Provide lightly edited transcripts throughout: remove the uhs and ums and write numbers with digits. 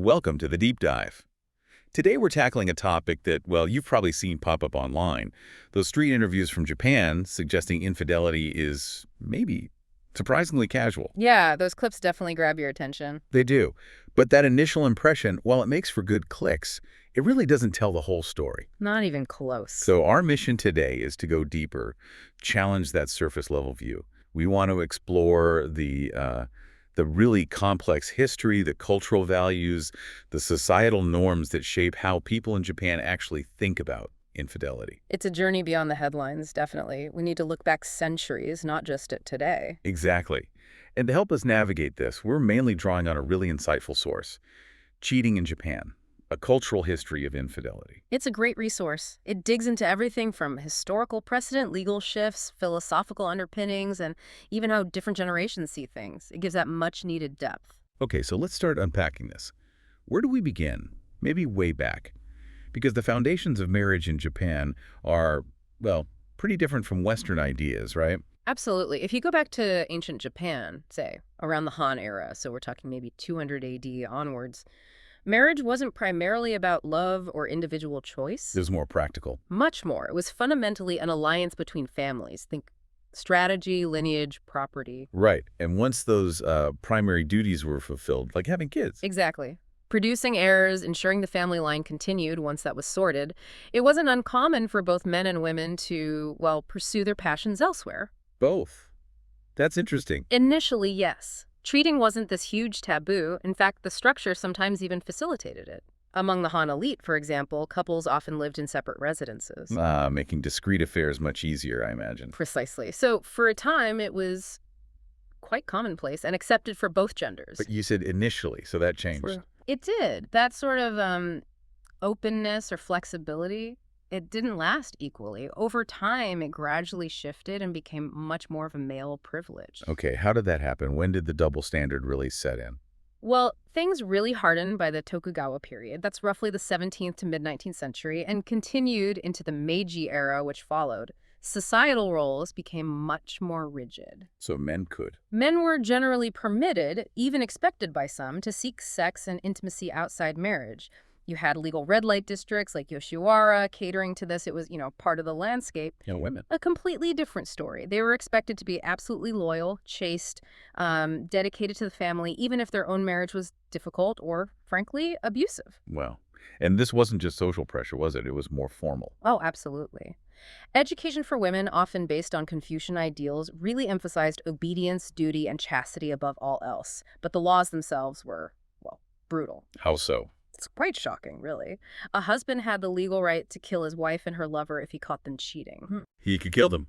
Welcome to the Deep Dive. Today we're tackling a topic that, well, you've probably seen pop up online. Those street interviews from Japan suggesting infidelity is maybe surprisingly casual. Yeah, those clips definitely grab your attention. They do. But that initial impression, while it makes for good clicks, it really doesn't tell the whole story. Not even close. So our mission today is to go deeper, challenge that surface level view. We want to explore the really complex history, the cultural values, the societal norms that shape how people in Japan actually think about infidelity. It's a journey beyond the headlines, definitely. We need to look back centuries, not just at today. Exactly. And to help us navigate this, we're mainly drawing on a really insightful source, Cheating in Japan, a cultural history of infidelity. It's a great resource. It digs into everything from historical precedent, legal shifts, philosophical underpinnings, and even how different generations see things. It gives that much-needed depth. Okay, so let's start unpacking this. Where do we begin? Maybe way back. Because the foundations of marriage in Japan are, well, pretty different from Western ideas, right? Absolutely. If you go back to ancient Japan, say, around the Han era, so we're talking maybe 200 AD onwards, marriage wasn't primarily about love or individual choice. It was more practical. Much more. It was fundamentally an alliance between families. Think strategy, lineage, property. Right. And once those primary duties were fulfilled, like having kids. Exactly. Producing heirs, ensuring the family line continued once that was sorted, it wasn't uncommon for both men and women to, well, pursue their passions elsewhere. Both. That's interesting. Initially, yes. Treating wasn't this huge taboo. In fact, the structure sometimes even facilitated it. Among the Han elite, for example, couples often lived in separate residences. Making discrete affairs much easier, I imagine. Precisely. So for a time, it was quite commonplace and accepted for both genders. But you said initially, so that changed. It did. That sort of openness or flexibility, it didn't last equally. Over time, it gradually shifted and became much more of a male privilege. Okay, how did that happen? When did the double standard really set in? Well, things really hardened by the Tokugawa period. That's roughly the 17th to mid-19th century, and continued into the Meiji era, which followed. Societal roles became much more rigid. So men could. Men were generally permitted, even expected by some, to seek sex and intimacy outside marriage. You had legal red light districts like Yoshiwara catering to this. It was, part of the landscape. Women. A completely different story. They were expected to be absolutely loyal, chaste, dedicated to the family, even if their own marriage was difficult or, frankly, abusive. Well, and this wasn't just social pressure, was it? It was more formal. Oh, absolutely. Education for women, often based on Confucian ideals, really emphasized obedience, duty, and chastity above all else. But the laws themselves were, well, brutal. How so? It's quite shocking, really. A husband had the legal right to kill his wife and her lover if he caught them cheating. He could kill them.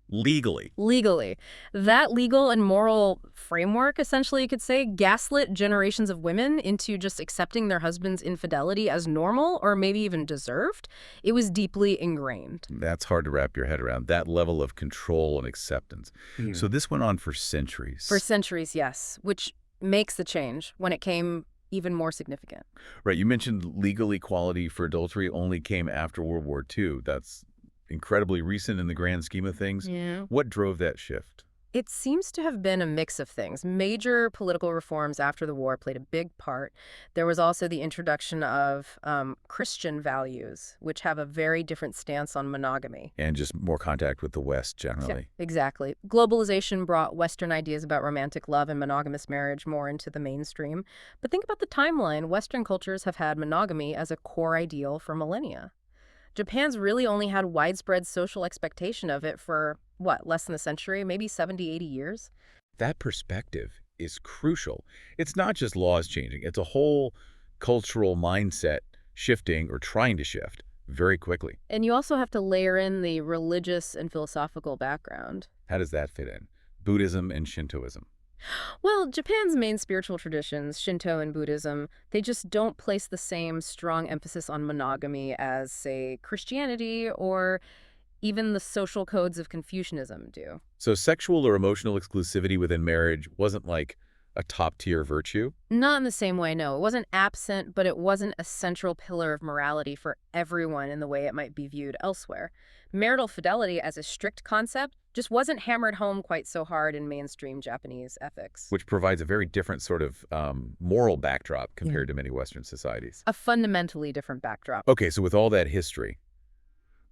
Legally. Legally. That legal and moral framework, essentially, you could say, gaslit generations of women into just accepting their husband's infidelity as normal or maybe even deserved. It was deeply ingrained. That's hard to wrap your head around, that level of control and acceptance. So this went on for centuries. For centuries, yes, which makes the change when it came even more significant. Right. You mentioned legal equality for adultery only came after World War II. That's incredibly recent in the grand scheme of things. Yeah. What drove that shift? It seems to have been a mix of things. Major political reforms after the war played a big part. There was also the introduction of Christian values, which have a very different stance on monogamy. And just more contact with the West generally. Yeah, exactly. Globalization brought Western ideas about romantic love and monogamous marriage more into the mainstream. But think about the timeline. Western cultures have had monogamy as a core ideal for millennia. Japan's really only had widespread social expectation of it for, less than a century, maybe 70, 80 years? That perspective is crucial. It's not just laws changing. It's a whole cultural mindset shifting or trying to shift very quickly. And you also have to layer in the religious and philosophical background. How does that fit in? Buddhism and Shintoism. Well, Japan's main spiritual traditions, Shinto and Buddhism, they just don't place the same strong emphasis on monogamy as, say, Christianity or even the social codes of Confucianism do. So sexual or emotional exclusivity within marriage wasn't like a top-tier virtue? Not in the same way, no. It wasn't absent, but it wasn't a central pillar of morality for everyone in the way it might be viewed elsewhere. Marital fidelity as a strict concept, Just wasn't hammered home quite so hard in mainstream Japanese ethics. Which provides a very different sort of moral backdrop Yeah. compared to many Western societies. A fundamentally different backdrop. Okay, so with all that history,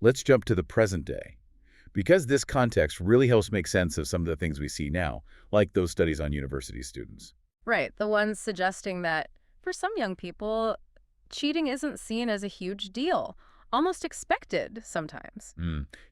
let's jump to the present day. Because this context really helps make sense of some of the things we see now, like those studies on university students. Right, the ones suggesting that for some young people, cheating isn't seen as a huge deal, almost expected sometimes.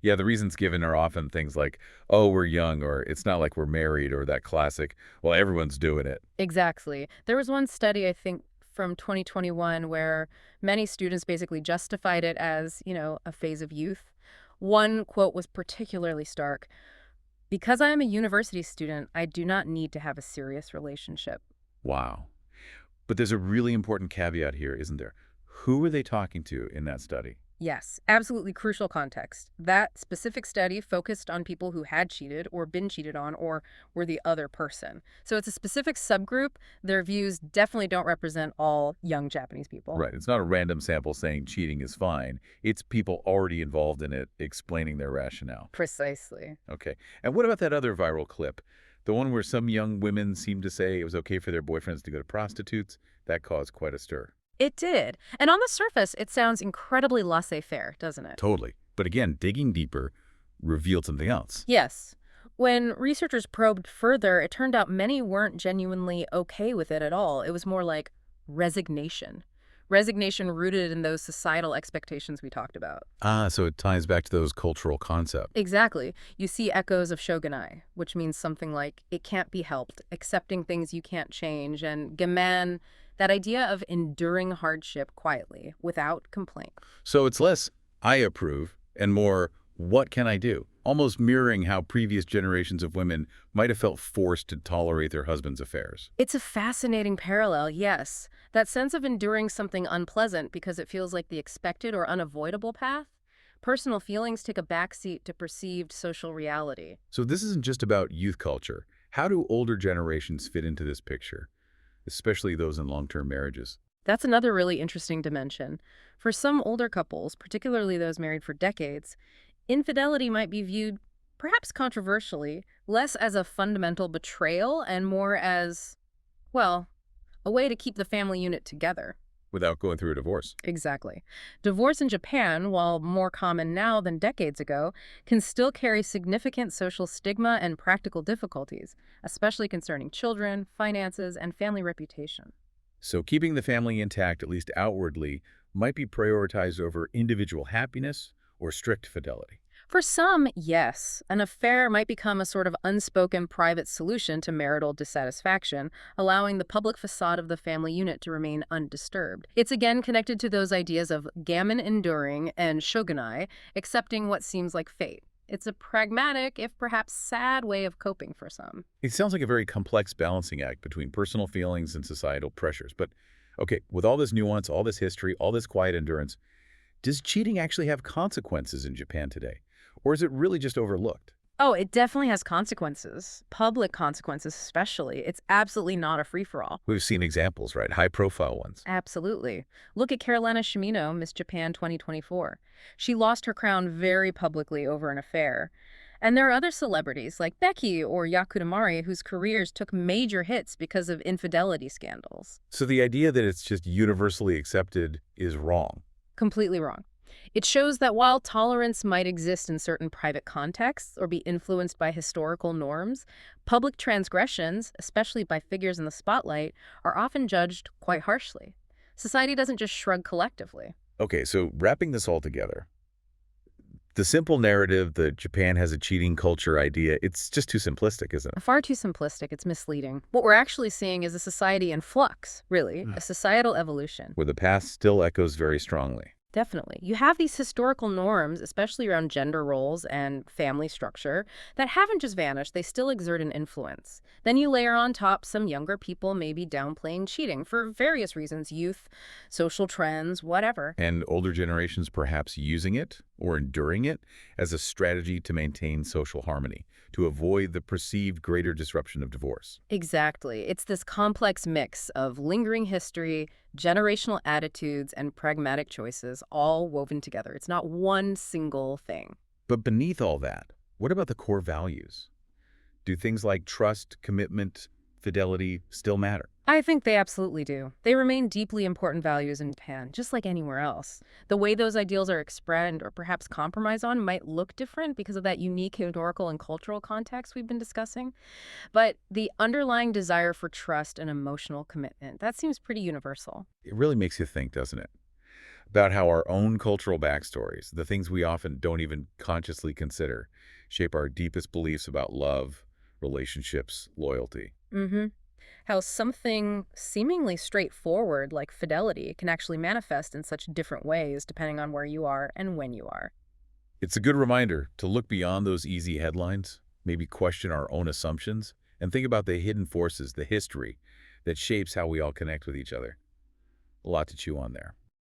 Yeah, the reasons given are often things like, oh, we're young, or it's not like we're married, or that classic, well, everyone's doing it. Exactly. There was one study, I think, from 2021 where many students basically justified it as, a phase of youth. One quote was particularly stark. Because I am a university student, I do not need to have a serious relationship. Wow. But there's a really important caveat here, isn't there? Who were they talking to in that study? Yes, absolutely crucial context. That specific study focused on people who had cheated or been cheated on or were the other person. So it's a specific subgroup. Their views definitely don't represent all young Japanese people. Right. It's not a random sample saying cheating is fine. It's people already involved in it explaining their rationale. Precisely. Okay. And what about that other viral clip? The one where some young women seemed to say it was okay for their boyfriends to go to prostitutes? That caused quite a stir. It did. And on the surface, it sounds incredibly laissez-faire, doesn't it? Totally. But again, digging deeper revealed something else. Yes. When researchers probed further, it turned out many weren't genuinely okay with it at all. It was more like resignation. Resignation rooted in those societal expectations we talked about. So it ties back to those cultural concepts. Exactly. You see echoes of shogunai, which means something like, it can't be helped, accepting things you can't change, and gaman, that idea of enduring hardship quietly, without complaint. So it's less, I approve, and more, what can I do? Almost mirroring how previous generations of women might have felt forced to tolerate their husbands' affairs. It's a fascinating parallel, yes. That sense of enduring something unpleasant because it feels like the expected or unavoidable path. Personal feelings take a backseat to perceived social reality. So this isn't just about youth culture. How do older generations fit into this picture, especially those in long-term marriages? That's another really interesting dimension. For some older couples, particularly those married for decades, infidelity might be viewed, perhaps controversially, less as a fundamental betrayal and more as, well, a way to keep the family unit together. Without going through a divorce. Exactly. Divorce in Japan, while more common now than decades ago, can still carry significant social stigma and practical difficulties, especially concerning children, finances, and family reputation. So keeping the family intact, at least outwardly, might be prioritized over individual happiness or strict fidelity. For some, yes, an affair might become a sort of unspoken private solution to marital dissatisfaction, allowing the public facade of the family unit to remain undisturbed. It's again connected to those ideas of gammon enduring and shogunai, accepting what seems like fate. It's a pragmatic, if perhaps sad, way of coping for some. It sounds like a very complex balancing act between personal feelings and societal pressures. But, okay, with all this nuance, all this history, all this quiet endurance, does cheating actually have consequences in Japan today? Or is it really just overlooked? Oh, it definitely has consequences. Public consequences, especially. It's absolutely not a free-for-all. We've seen examples, right? High-profile ones. Absolutely. Look at Carolina Shimino, Miss Japan 2024. She lost her crown very publicly over an affair. And there are other celebrities like Becky or Yakutamari whose careers took major hits because of infidelity scandals. So the idea that it's just universally accepted is wrong. Completely wrong. It shows that while tolerance might exist in certain private contexts or be influenced by historical norms, public transgressions, especially by figures in the spotlight, are often judged quite harshly. Society doesn't just shrug collectively. Okay, so wrapping this all together, the simple narrative that Japan has a cheating culture idea, it's just too simplistic, isn't it? Far too simplistic, it's misleading. What we're actually seeing is a society in flux, really, a societal evolution. Where the past still echoes very strongly. Definitely. You have these historical norms, especially around gender roles and family structure, that haven't just vanished, they still exert an influence. Then you layer on top some younger people maybe downplaying cheating for various reasons, youth, social trends, whatever. And older generations perhaps using it or enduring it as a strategy to maintain social harmony, to avoid the perceived greater disruption of divorce. Exactly. It's this complex mix of lingering history, generational attitudes, and pragmatic choices all woven together. It's not one single thing. But beneath all that, What about the core values? Do things like trust, commitment, fidelity still matter? I think they absolutely do. They remain deeply important values in Japan, just like anywhere else. The way those ideals are expressed or perhaps compromised on might look different because of that unique historical and cultural context we've been discussing. But the underlying desire for trust and emotional commitment, that seems pretty universal. It really makes you think, doesn't it? About how our own cultural backstories, the things we often don't even consciously consider, shape our deepest beliefs about love, relationships, loyalty. Mm-hmm. How something seemingly straightforward like fidelity can actually manifest in such different ways depending on where you are and when you are. It's a good reminder to look beyond those easy headlines, maybe question our own assumptions, and think about the hidden forces, the history that shapes how we all connect with each other. A lot to chew on there.